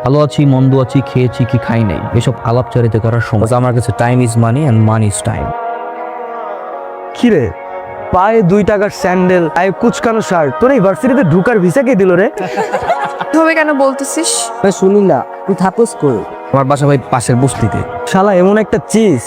ভালো আছি মন্দ আছি খেয়েছি কি খাই নাই এসব আলাপচারিতা করার সময় আমার কাছে time is money and money is time. কিরে পায়ে 2 টাকার স্যান্ডেল পায়ে কুচকানো শার্ট তোর এই ভার্সিটিতে ঢুকার ভিসা কে দিল রে? তবে কেন বলতেছিস? শুনি না তুই থাকস কই? আমার বাসা ভাই পাশের বস্তিতে। শালা এমন একটা চিজ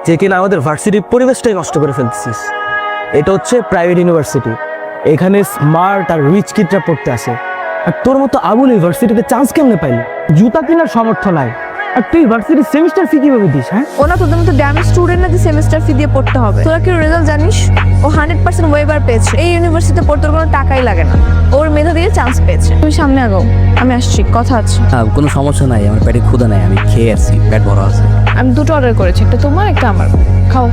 যে কিনা আমাদের ভার্সিটির পরিবেশটাই নষ্ট করে ফেলতেছিস। এটা হচ্ছে প্রাইভেট ইউনিভার্সিটি, এখানে স্মার্ট আর রিচ কিডরা পড়তে আসে। আর তোর মতো আবুল ইউনিভার্সিটিতে চান্স কেমনে পাইলি? জুতা কেনার সামর্থ্য নাই আর তুই ভার্সিটির সেমিস্টার ফি কিভাবে দিস? হ্যাঁ ওনা তোদের মতো ড্যামেজ স্টুডেন্ট না যে সেমিস্টার ফি দিয়ে পড়তে হবে। তোরা কি রেজাল্ট জানিস? ও 100% ওয়েবার পেয়েছে। এই ইউনিভার্সিটিতে পড়তে কোনো টাকাই লাগে না, ওর মেধা দিয়ে চান্স পেয়েছে। তুমি সামনে আগাও, আমি আসছি, কথা আছে। কোনো সমস্যা নাই, আমার পেটে ক্ষুধা নাই, আমি খেয়ে আসছি, পেট ভরা আছে। আমি 2টো অর্ডার করেছি, একটা তোমার একটা আমার, খাও।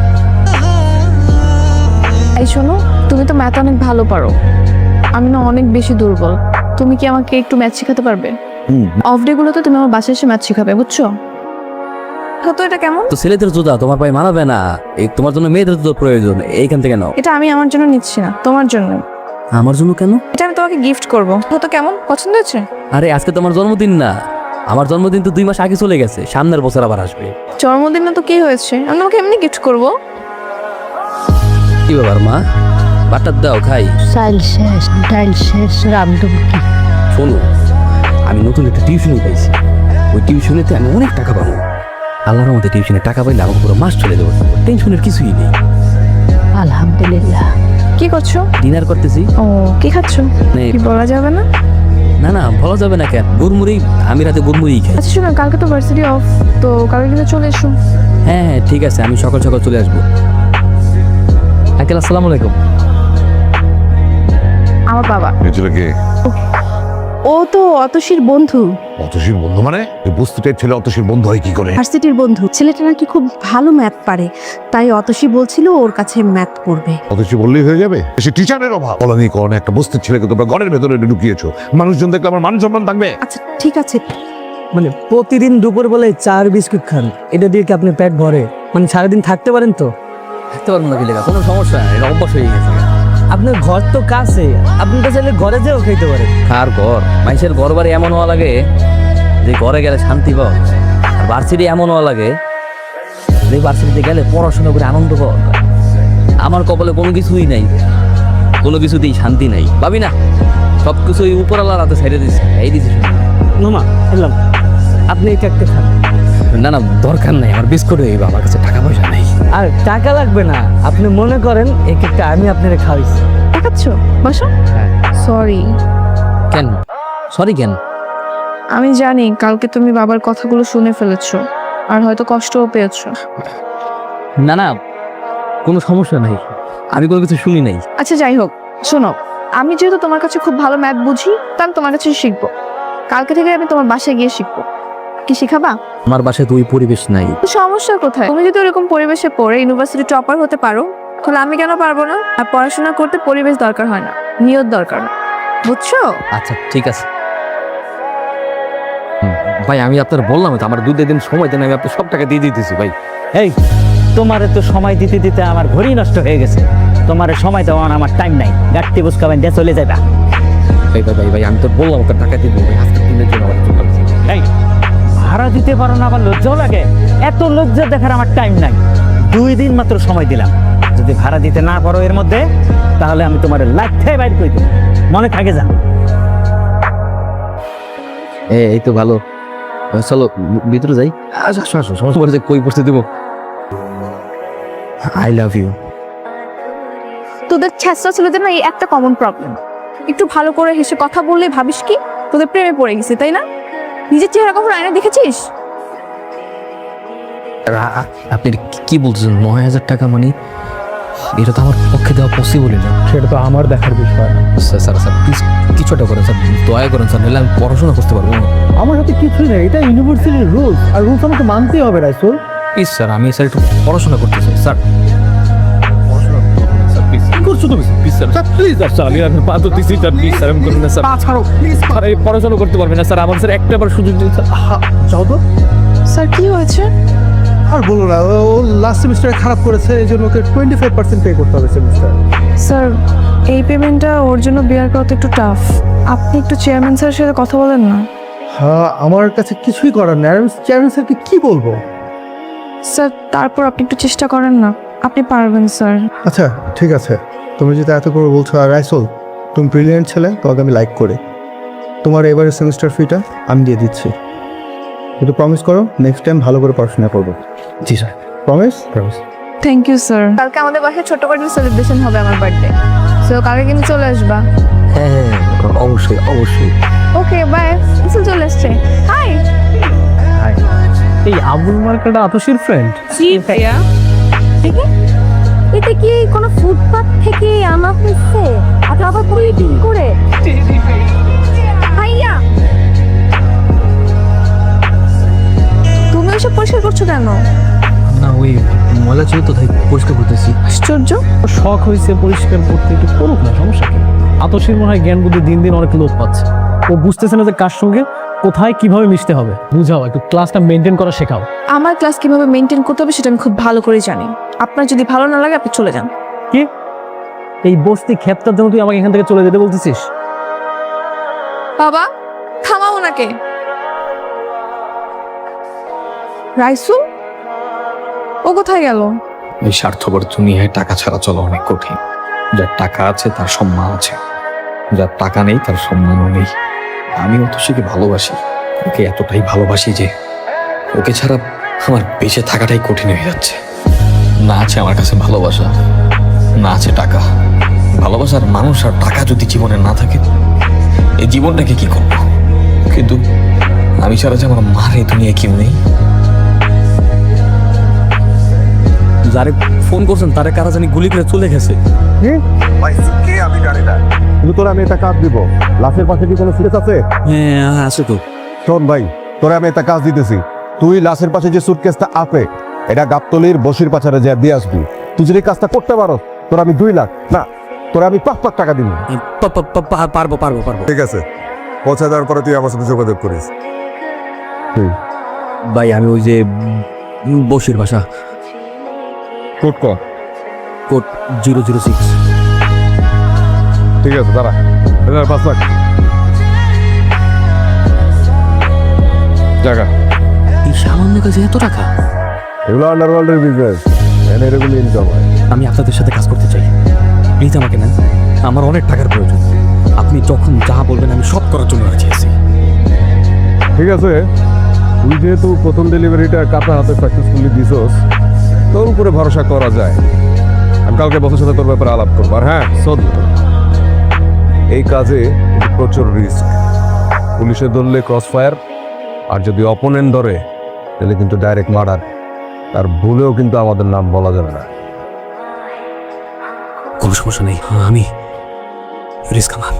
এই শোনো, তুমি তো ম্যাথ অনেক ভালো পারো, আমি না অনেক বেশি দুর্বল। তুমি কি আমাকে একটু ম্যাথ শেখাতে পারবে? অফ ডে গুলোতে তুমি আমার বাসায় এসে ম্যাথ শেখাবে, বুঝছো? তো এটা কেমন? তো ছেলেদের জুতা তোমার পায়ে মানাবে না, এই তোমার জন্য মেয়েদের জুতো প্রয়োজন, এইখান থেকে নাও। এটা আমি আমার জন্য নিচ্ছি না, তোমার জন্য। আমার জন্য কেন? এটা আমি তোমাকে গিফট করব। তো কেমন, পছন্দ হয়েছে? আরে আজকে তোমার জন্মদিন না, আমার জন্মদিন তো 2 মাস আগে চলে গেছে, সামনের বছর আবার আসবে। জন্মদিন না তো কি হয়েছে, আমি তোমাকে এমনি গিফট করব। কি ব্যাপার মা, বাটার দাও খাই। চাল শেষ, ডাল শেষ, রামডুমকি। শোনো, আমি নতুন একটা টিউশনি পাইছি, ওই টিউশনিতে আমি অনেক টাকা পাবো। আল্লাহর মধ্যে টিউশনে টাকা পাইলে আমার পুরো মাস চলে যাবো, টেনশনের কিছুই নেই। আলহামদুলিল্লাহ। কি করছো? ডিনার করতেছি। ও, কি খাচ্ছো? কি বলা যাবে না? না না, বলা যাবে না কেন, গুড়মুড়ি, আমি রাতে গুড়মুড়ি খাই। আচ্ছা শোনো, কালকে তো ভার্সিটি অফ, তো কালকে কিন্তু চলে এসো। হ্যাঁ হ্যাঁ ঠিক আছে, আমি সকাল সকাল চলে আসবো। আঙ্কেল আসসালামু আলাইকুম। আমার বাবা। এই ছেলেকে ও তো অতসীর বন্ধু, অতসীর বন্ধু মানে? এই বস্তুটার ছেলে অতসীর বন্ধু হয় কি করে? ভার্সিটির বন্ধু। ছেলেটা নাকি খুব ভালো ম্যাথ পারে, তাই অতসী বলছিল ওর কাছে ম্যাথ পড়বে। অতসী বললেই হয়ে যাবে? সে টিচারের অভাব। বলানি কারণে একটা বস্তির ছেলেকে তোমরা ঘরের ভেতরে ঢুকিয়েছো, মানুষজন দেখলে আমার মান সম্মান থাকবে? আচ্ছা ঠিক আছে। মানে প্রতিদিন দুপুর বেলা 4 বিস্কুট খান, এটা দিয়ে কি আপনি পেট ভরে? মানে সারাদিন থাকতে পারেন তো? থাকতে পারবো না কি লেখা, কোনো সমস্যা নাই, এটা অভ্যাস হয়ে গেছে। আপনার ঘর তো কাছে, আপনি তো চাইলে ঘরে যেও খেতে পারেন। আর ঘর, মানুষের ঘর বাড়ি এমন হওয়া লাগে যে ঘরে গেলে শান্তি পাও, আর ভার্সিটি এমন হওয়া লাগে যে ভার্সিটিতে গেলে পড়াশোনা করে আনন্দ পাওয়া যায়। আমার কপালে কোনো কিছুই নাই, কোনো কিছুতেই শান্তি নাই, ভাবি না সব কিছুই উপরওয়ালার হাতে ছেড়ে দিচ্ছে, এই ডিসিশন। মামা এলাম, আপনি এটা একটা খান। না না দরকার নাই, আমার বিস্কুট হয়ে যাবে, আমার কাছে টাকা পয়সা নেই। আর টাকা লাগবে না, আপনি মনে করেন এই কেকটা আমি আপনারে খাওয়াইছি। দেখাচ্ছ, বসো। সরি। কেন সরি কেন? আমি জানি কালকে তুমি বাবার কথাগুলো শুনে ফেলেছো আর হয়তো কষ্টও পেয়েছো। না না কোনো সমস্যা নাই, আমি কোনো কিছু শুনি নাই। আচ্ছা যাই হোক, শোনো, আমি যেহেতু তোমার কাছে খুব ভালো ম্যাথ বুঝি, তা আমি তোমার কাছে শিখবো। কালকে থেকে আমি তোমার বাসায় গিয়ে শিখবো। কি শিখাবা? আমার বাসায় তো ওই পরিবেশ নাই। তো সমস্যা কোথায়? তুমি যদি ওরকম পরিবেশে পড়ে ইউনিভার্সিটি টপার হতে পারো, তাহলে আমি কেন পারবো না? আর পড়াশোনা করতে পরিবেশ দরকার হয় না, নিয়ত দরকার, বুঝছো? আচ্ছা ঠিক আছে ভাই, আমি আপনার বললাম তো আমার 2 দিন সময় দেন, আমি আপনার সব টাকা দিয়ে দিতেছি ভাই। এই তোমারে তো সময় দিতে দিতে আমার ঘড়ি নষ্ট হয়ে গেছে, তোমারে সময় দেওয়ার আমার টাইম নাই। গাড়িতে বুঝকাবেন দিয়ে চলে যাবা। ভাই ভাই ভাই ভাই আমি তো বললাম আপনার টাকা দিয়ে দেবো ভাই, আজকে 3 দিনের জন্য আমার চলে আসছে। এই ভাড়া দিতে পারো না, আবার লজ্জাও লাগে? এত লজ্জা দেখার আমার টাইম নাই। 2 দিন মাত্র সময় দিলাম, যদি ভাড়া দিতে না পারো এর মধ্যে, তাহলে আমি তোমার লাথে বাইর করে দেব, মনে থাকে যা। এই তো ভালো, চলো ভিতরে যাই। আসো আসো আসো, সমস্যা পড়ে কই পড়তে দেবো। I love you. তোদের ছেঁচড়া ছেলেদের না এই একটা কমন প্রবলেম, একটু ভালো করে হেসে কথা বললে ভাবিস কি তোদের প্রেমে পড়ে গেছি, তাই না? নিজের চেহারা কখনো আয়না দেখেছিস? আপনি কি বলছেন? 9,000 টাকা মানে এটা তো আমার পক্ষে দেওয়া পসিবলই না। সেটা তো আমার দেখার বিষয় না। স্যার স্যার স্যার প্লিজ কিছু একটা করেন স্যার, দয়া করেন স্যার, নাহলে আমি পড়াশোনা করতে পারবো না। আমার হাতে কিছুই নেই, এটা ইউনিভার্সিটির রুলস, আর রুলস আমাকে মানতেই হবে রাইসুল। প্লিজ স্যার, আমি স্যার একটু পড়াশোনা করতে চাই স্যার। করছো তুমি প্লিজ স্যার, প্লিজ স্যার, আমি আপনার পা ধরতেছি স্যার, প্লিজ স্যার, আমি করবেন না স্যার, ছাড়ো প্লিজ, আরে পড়াশোনা করতে পারবেন না স্যার, আমার স্যার একটা বার সুযোগ দিন স্যার। যাও তো। স্যার কি হয়েছে? আর বলো না, ও লাস্ট সেমিস্টারে খারাপ করেছে, এই জন্য ওকে 25% পে করতে হবে সেমিস্টার। স্যার এই পেমেন্টটা ওর জন্য বেয়ার করা তো একটু টাফ, আপনি একটু চেয়ারম্যান স্যারের সাথে কথা বলেন না। হ্যাঁ, আমার কাছে কিছুই করার নেই। আমি চেয়ারম্যান স্যারকে কি বলবো? স্যার তারপর আপনি একটু চেষ্টা করেন না, আপনি পারবেন স্যার। আচ্ছা ঠিক আছে, তুমি যদি এত করে বলছো। আর রাইসুল, তুমি ব্রিলিয়েন্ট ছেলে, তোমাকে আমি লাইক করি। তোমার এবারের সেমিস্টার ফিটা আমি দিয়ে দিচ্ছি, কিন্তু প্রমিস করো নেক্সট টাইম ভালো করে পড়াশোনা করবো। জি sir. Promise? Promise. Thank you sir. কালকে আমাদের বাসায় ছোট করে সেলিব্রেশন হবে আমার বার্থডে, সো কালকে কিন্তু চলে আসবা। হ্যাঁ হ্যাঁ, অবশ্যই অবশ্যই। Okay bye. চলে আসছে। হাই। এই আবুল মার্কাটা আতশীর ফ্রেন্ড? জি ভাইয়া। এটা কি কোনো ফুটপাথ থেকে আনা হচ্ছে? আপনি আবার পুরো ঠিক করে ভাইয়া তুমি ওইসব পরিষ্কার করছো কেন? না ওই ময়লা ছিল তো তাই পরিষ্কার করতেছি। আশ্চর্য। শখ হয়েছে পরিষ্কার করতে, একটু করুক না, সমস্যা কি? আতশীর মনে হয় জ্ঞান বুদ্ধি দিন দিন অনেক লোপ পাচ্ছে। ও বুঝতেছে না যে কার সঙ্গে কোথায় কিভাবে মিশতে হবে। বুঝাও, একটু ক্লাসটা মেনটেন করা শেখাও। আমার ক্লাস কিভাবে মেনটেন করতে হবে সেটা আমি খুব ভালো করে জানি। আপনার যদি ভালো না লাগে আপনি চলে যান। কি এই বস্তি ক্ষেতটার জন্য তুই আমাকে এখান থেকে চলে যেতে বলতেছিস? বাবা থামাও ওনাকে। রাইসুল ও কোথায় গেল? এই স্বার্থপর দুনিয়ায় টাকা ছাড়া চলা অনেক কঠিন। যার টাকা আছে তার সম্মান আছে, যার টাকা নেই তার সম্মানও নেই। আমি অতসীকে ভালোবাসি, ওকে এতটাই ভালোবাসি যে ওকে ছাড়া আমার বেঁচে থাকাটাই কঠিন হয়ে যাচ্ছে। না আছে আমার কাছে ভালোবাসা, না আছে টাকা। ভালোবাসার মানুষ আর টাকা যদি জীবনে না থাকে, এই জীবনটাকে কি করবো? কিন্তু আমি ছাড়া যে আমার মার এই দুনিয়ায় কেউ নেই। যারে ফোন করছেন তারে কারা জানি গুলি করে চলে গেছে। কিন্তু তোরা আমি এটা কাজ দিব, লাশের পাশে কি কোনো সুরেশ আছে? হ্যাঁ আছে তো। শোন ভাই, তোরা আমি একটা কাজ দিতেছি। তুই লাশের পাশে যে সুটকেসটা আছে এটা গাবতলির বসির পাচারে যা দিয়ে আসবি। তুই যদি কাজটা করতে পারো তোরা আমি 2 লাখ না, তোরা আমি 5 লাখ টাকা দিব। পারবো পারবো পারবো। ঠিক আছে, পৌঁছে দেওয়ার পরে তুই আমার সাথে যোগাযোগ করিস। ভাই আমি ওই যে বসির ভাষা কোড কর। কোড 006। ঠিক আছে, দাঁড়া। 5 লাখ জায়গা। এই সামান্য কাজে এত টাকা? এগুলো আন্ডারওয়ার্ল্ডের বিজনেস, এনে এগুলো ইনকাম হয়। আমি আপনাদের সাথে কাজ করতে চাই, প্লিজ আমাকে নেন। আমার অনেক টাকার প্রয়োজন। আপনি যখন যা বলবেন আমি সব করার জন্য রাজি আছি। ঠিক আছে, তুই যেহেতু প্রথম ডেলিভারিটা কাটা হাতে সাকসেসফুলি দিছস, তোর উপরে ভরসা করা যায়। আমি কালকে বসের সাথে তোর ব্যাপারে আলাপ করবো। আর হ্যাঁ শোন, এই কাজে প্রচুর রিস্ক। পুলিশে ধরলে ক্রস ফায়ার, আর যদি অপোনেন্ট ধরে তাহলে কিন্তু ডাইরেক্ট মার্ডার। আর ভুলেও কিন্তু আমাদের নাম বলা যাবে না। কোনো সমস্যা নেই, আমি রিস্ক আমার।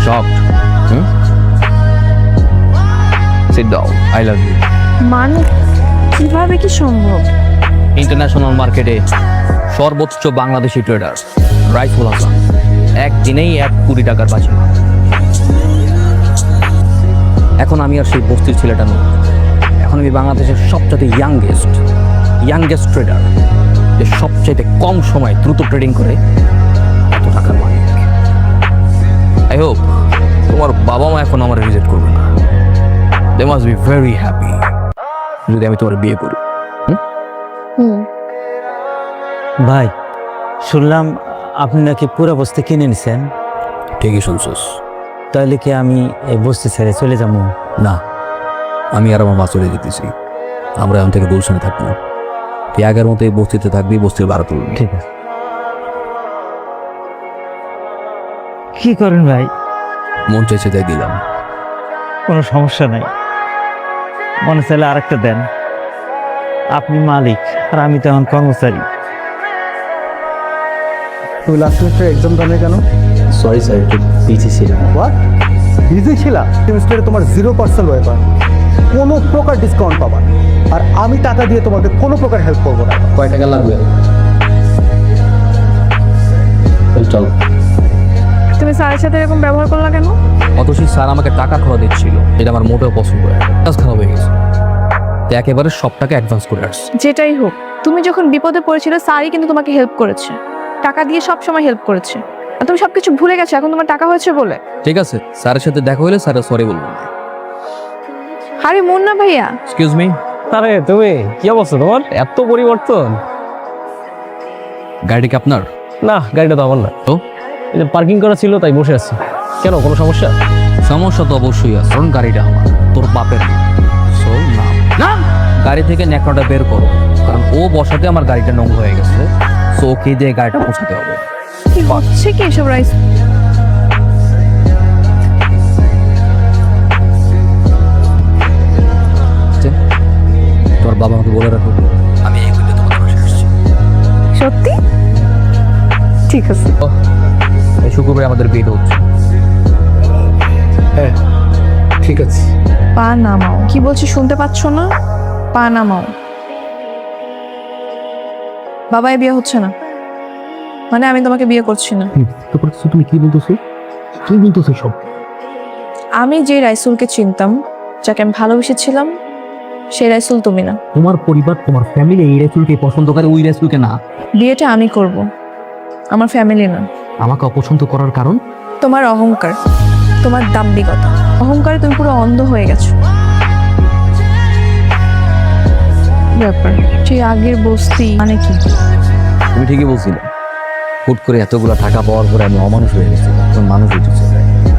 Shocked? Sit down. I love you. মানে কিভাবে কি সম্ভব? ইন্টারন্যাশনাল মার্কেটে সর্বোচ্চ বাংলাদেশি ট্রেডার রাইসুল হাসান একদিনেই 1 কোটি টাকার বাজি। এখন আমি আর সেই বস্তির ছেলেটা নই, এখন আমি বাংলাদেশের সবচেয়ে ইয়াংগেস্ট ট্রেডার, যে সবচেয়ে কম সময় দ্রুত ট্রেডিং করে এত টাকার মালিক। আই হোপ তোমার বাবা মা এখন আমার রিজেক্ট করবে না। They must be very happy যদি আমি তোমার বিয়ে করি। ভাই শুনলাম আপনি নাকি পুরো বস্তি কিনে নিছেন? ঠিকই শুনছস। তাহলে কি আমি এই বস্তি ছেড়ে চলে যাবো? না, আমি আর আমার মা চলে যেতেছি। আমরা এখন থেকে গুলশানে থাকবো। তুই আগের মতো এই বস্তিতে থাকবি, বস্তির ভাড়া তুলবি। ঠিক আছে। কি করেন ভাই? মন চাইছে তাই দিলাম। কোনো সমস্যা নাই, মনে চাইলে আরেকটা দেন। আপনি মালিক আর আমি তো এখন কর্মচারী। তুমি লাস্ট সেমিস্টারে এক্সাম দাও কেন? সরি স্যার, একটু বিজি ছিলাম। হোয়াট? বিজি ছিলা? সেমিস্টারে তোমার 0% ওয়েবার, কোনো প্রকার ডিসকাউন্ট পাবা না। আর আমি টাকা দিয়ে তোমাকে কোনো প্রকার হেল্প করবো না। কয় টাকা লাগবে? চল। তুমি স্যারের সাথে এরকম ব্যবহার করলা কেন? অথচ স্যার আমাকে টাকা খাওয়া দিচ্ছিল, এটা আমার মোটেও পছন্দ হয় না। কাজ খাওয়া হয়ে গেছে। একেবারে সব টাকা অ্যাডভান্স করে আসছি। যেটাই হোক, তুমি যখন বিপদে পড়েছিল স্যারই কিন্তু তোমাকে হেল্প করেছে, টাকা দিয়ে সব সময় হেল্প করেছে। আর তুমি সবকিছু ভুলে গেছো এখন তোমার টাকা হয়েছে বলে। ঠিক আছে, স্যারের সাথে দেখা হলে স্যার সরি বলবো। আরে মুন্না ভাইয়া, এক্সকিউজ মি। আরে তুমি কি অবস্থা তোমার, এত পরিবর্তন? গাড়ি কি আপনার? না, গাড়িটা তো আমার না। তো এই যে পার্কিং করা ছিল তাই বসে আছি। কেন, কোনো সমস্যা? সমস্যা তো অবশ্যই আছে, কারণ গাড়িটা আমার, তোর বাপের না। So, না, গাড়ি থেকে ন্যাকড়াটা বের করো, কারণ ও বসাতে আমার গাড়িটা নোংরা হয়ে গেছে। সো ওকে দিয়ে গাড়িটা পৌঁছাতে হবে। কি হচ্ছে কি এসব রাইস? তোর বাবা আমাকে বলে রাখো আমি এই বলে তোমাদের বাসায় আসছি। সত্যি? ঠিক আছে। এই শুক্রবারে আমাদের বিয়ে হচ্ছে। হ্যাঁ ঠিক আছে। পা নামাও। কি বলছি শুনতে পাচ্ছ না? পা নামাও। বাবাই বিয়ে হচ্ছে না মানে আমি তোমাকে বিয়ে করছি না। তারপর তুমি কি বলতেছো? কি বলতেছো সব? আমি যে রাইসুলকে চিনতাম, যাকে আমি ভালোবেসেছিলাম, সেই রাইসুল তুমি না। তোমার পরিবার, তোমার ফ্যামিলি এই রাসূলকে পছন্দ করে, ওই রাসূলকে না। বিয়েটা আমি করব, আমার ফ্যামিলি না। আমাকে অপছন্দ করার কারণ? তোমার অহংকার, তোমার দাম্ভিকতা। অহংকারে তুমি পুরো অন্ধ হয়ে গেছো। ব্যাপার সেই আগের বস্তি মানে কি? তুমি ঠিকই বলছিলে, হুট করে এতগুলা টাকা পাওয়ার পরে আমি অমানুষ হয়ে গেছি। এখন মানুষ উঠেছে,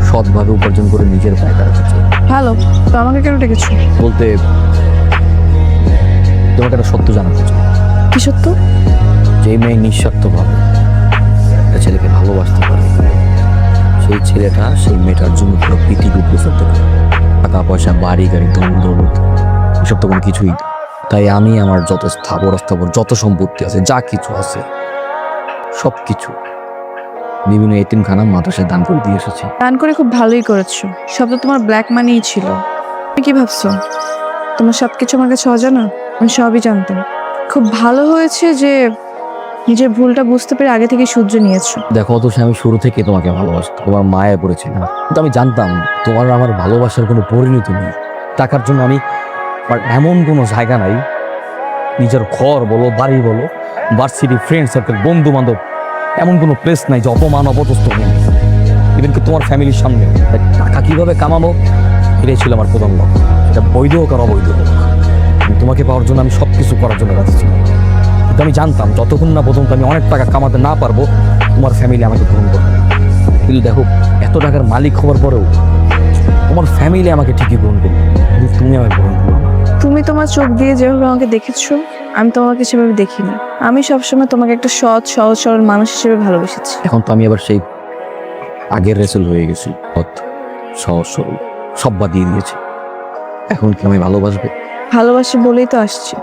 সৎভাবে উপার্জন করে নিজের পায়ে দাঁড়াতে চাই। ভালো, তো আমাকে কেন ডেকেছো? বলতে তোমাকে একটা সত্য জানাতে চাই। কি সত্য? যে মেয়ে নিঃস্বার্থভাবে একটা ছেলেকে ভালোবাসতে পারে, সেই ছেলেটা সেই মেয়েটার জন্য পুরো পৃথিবী উপরে চলতে পারে। টাকা পয়সা, বাড়ি গাড়ি, ধন দৌলত এসব তো কোনো কিছুই না। তাই আমি আমার যত স্থাবর অস্থাবর যত সম্পত্তি আছে, যা কিছু আছে, সব কিছু বিভিন্ন এতিমখানা মাদ্রাসায় দান করে দিয়ে এসেছি। দান করে খুব ভালোই করেছো। সব তো তোমার ব্ল্যাক মানিই ছিল। তুমি কি ভাবছো তোমার সবকিছু আমার কাছে অজানা? আমি সবই জানতাম। খুব ভালো হয়েছে যে নিজের ভুলটা বুঝতে পেরে আগে থেকে সূর্য নিয়েছো। দেখো অথচ আমি শুরু থেকে তোমাকে ভালোবাসতাম, তোমার মায়ে পড়েছিলাম, কিন্তু আমি জানতাম তোমার আমার ভালোবাসার কোনো পরিণতি নেই। টাকার জন্য আমি আমার এমন কোনো জায়গা নাই, নিজের ঘর বলো, বাড়ি বলো, ভার্সিটি, ফ্রেন্ড সার্কেল, বন্ধু বান্ধব, এমন কোনো প্লেস নাই যে অপমান অপদস্থ নেই, ইভেন কি তোমার ফ্যামিলির সামনে। তাই টাকা কিভাবে কামাবো এটাই ছিল আমার প্রধান লক্ষ্য, এটা বৈধ হোক আর অবৈধ হোক। আমি তোমাকে পাওয়ার জন্য আমি সব কিছু করার জন্য রাজি ছিলাম, কিন্তু আমি জানতাম যতক্ষণ না পর্যন্ত আমি অনেক টাকা কামাতে না পারবো তোমার ফ্যামিলি আমাকে গ্রহণ করবে। কিন্তু দেখো, এত টাকার মালিক হওয়ার পরেও তোমার ফ্যামিলি আমাকে ঠিকই গ্রহণ করবে, কিন্তু তুমি আমাকে গ্রহণ করবে না। তুমি তোমার চোখ দিয়ে যেভাবে আমাকে দেখেছো, আমি তোমাকে সেভাবে দেখিনি। আমি সবসময় তোমাকে একটা সৎ সহজ সরল মানুষ হিসেবে ভালোবেসেছি। এখন তো আমি আবার সেই আগের রেসেল হয়ে গেছি, পথ সহজ সরল সব বাদ দিয়ে দিয়েছি। এখন কি আমি ভালোবাসবে? ভালোবাসি বলেই তো আসছি।